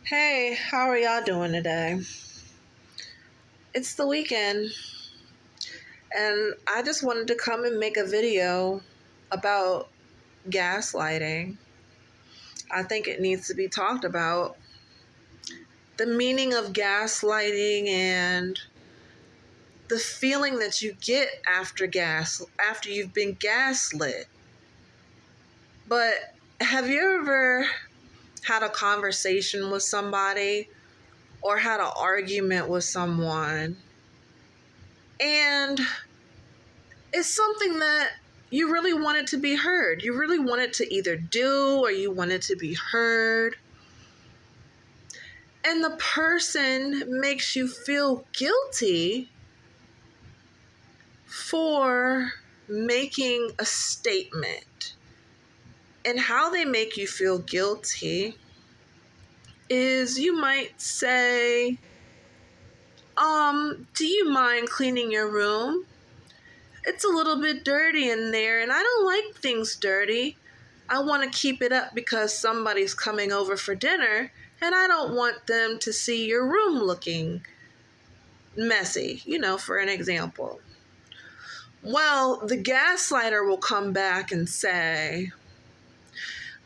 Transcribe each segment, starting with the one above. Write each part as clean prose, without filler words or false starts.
Hey, how are y'all doing today? It's the weekend, and I just wanted to come and make a video about gaslighting. I think it needs to be talked about. The meaning of gaslighting and the feeling that you get after you've been gaslit. But have you ever had a conversation with somebody or had an argument with someone and it's something that you really wanted to be heard. You really wanted to either do or you wanted to be heard. And the person makes you feel guilty for making a statement. And how they make you feel guilty is you might say, do you mind cleaning your room? It's a little bit dirty in there and I don't like things dirty. I want to keep it up because somebody's coming over for dinner and I don't want them to see your room looking messy, for an example. Well, the gaslighter will come back and say,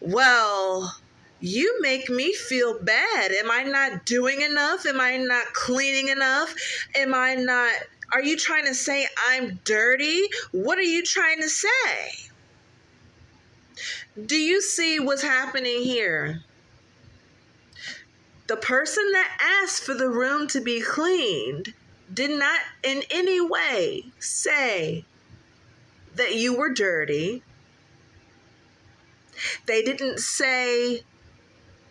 well, you make me feel bad. Am I not doing enough? Am I not cleaning enough? Are you trying to say I'm dirty? What are you trying to say? Do you see what's happening here? The person that asked for the room to be cleaned did not in any way say that you were dirty. They didn't say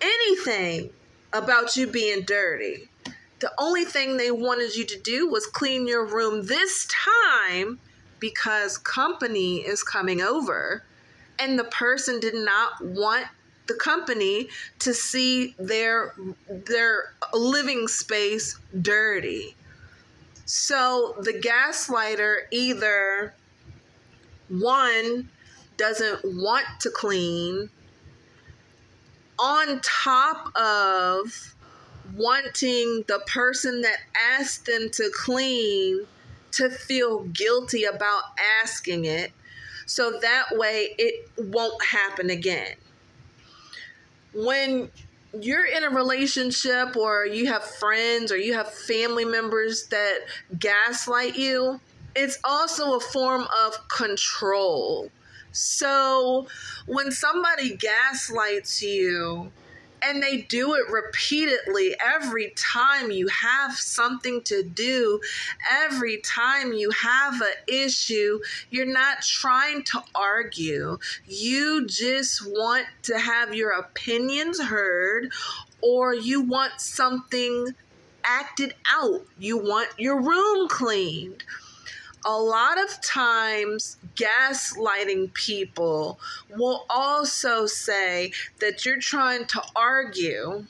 anything about you being dirty. The only thing they wanted you to do was clean your room this time because company is coming over and the person did not want the company to see their living space dirty. So the gaslighter either, one, doesn't want to clean, on top of wanting the person that asked them to clean to feel guilty about asking it, so that way it won't happen again. When you're in a relationship or you have friends or you have family members that gaslight you, it's also a form of control. So when somebody gaslights you and they do it repeatedly every time you have something to do, every time you have an issue, you're not trying to argue. You just want to have your opinions heard, or you want something acted out. You want your room cleaned. A lot of times, gaslighting people will also say that you're trying to argue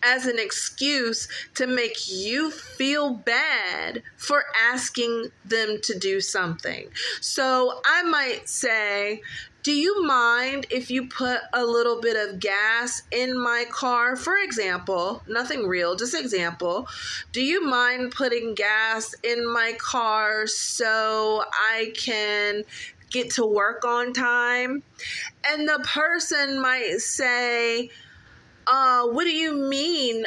as an excuse to make you feel bad for asking them to do something. So I might say, do you mind if you put a little bit of gas in my car? For example, nothing real, just example. Do you mind putting gas in my car so I can get to work on time? And the person might say, what do you mean,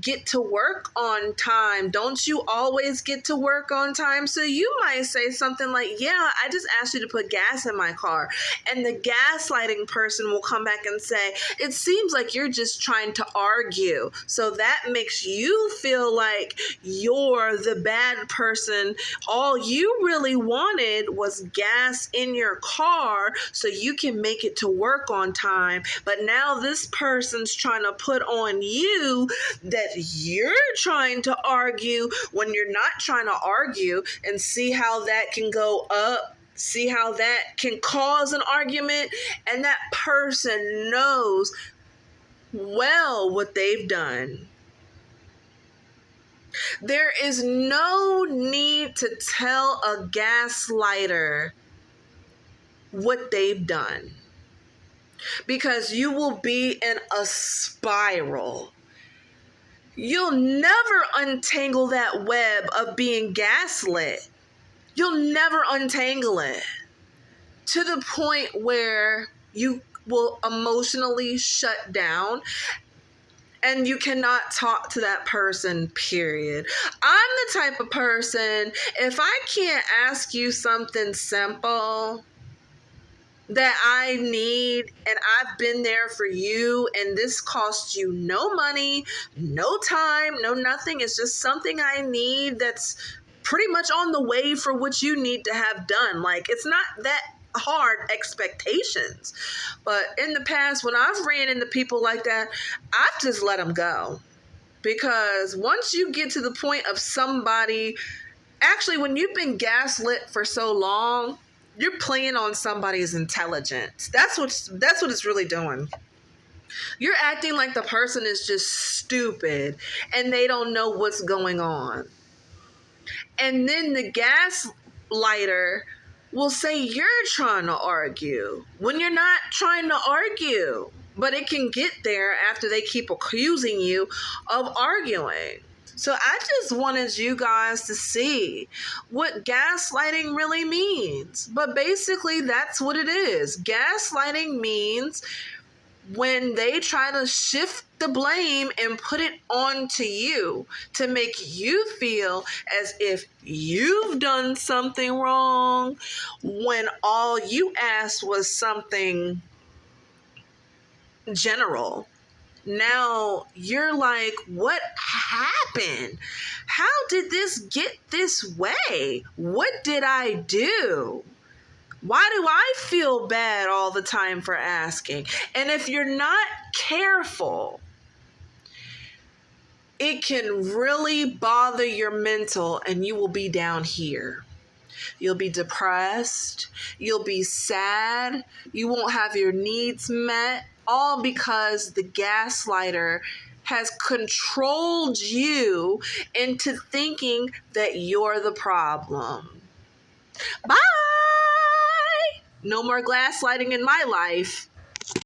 get to work on time? Don't you always get to work on time? So you might say something like, yeah, I just asked you to put gas in my car. And the gaslighting person will come back and say, it seems like you're just trying to argue. So that makes you feel like you're the bad person. All you really wanted was gas in your car so you can make it to work on time. But now this person's trying to put on you that you're trying to argue when you're not trying to argue, and see how that can go up. See how that can cause an argument, and that person knows well what they've done. There is no need to tell a gaslighter what they've done. because you will be in a spiral. You'll never untangle that web of being gaslit. You'll never untangle it to the point where you will emotionally shut down and you cannot talk to that person, period. I'm the type of person, if I can't ask you something simple that I need and I've been there for you and this costs you no money, no time, no nothing, it's just something I need that's pretty much on the way for what you need to have done. Like, it's not that hard expectations. But in the past, when I've ran into people like that, I've just let them go. Because once you get to the point of somebody, actually, when you've been gaslit for so long, you're playing on somebody's intelligence. That's what it's really doing. You're acting like the person is just stupid and they don't know what's going on. And then the gaslighter will say you're trying to argue when you're not trying to argue. But it can get there after they keep accusing you of arguing. So I just wanted you guys to see what gaslighting really means. But basically, that's what it is. Gaslighting means when they try to shift the blame and put it onto you to make you feel as if you've done something wrong when all you asked was something general. Now you're like, what happened? How did this get this way? What did I do? Why do I feel bad all the time for asking? And if you're not careful, it can really bother your mental and you will be down here. You'll be depressed. You'll be sad. You won't have your needs met. All because the gaslighter has controlled you into thinking that you're the problem. Bye! No more gaslighting in my life.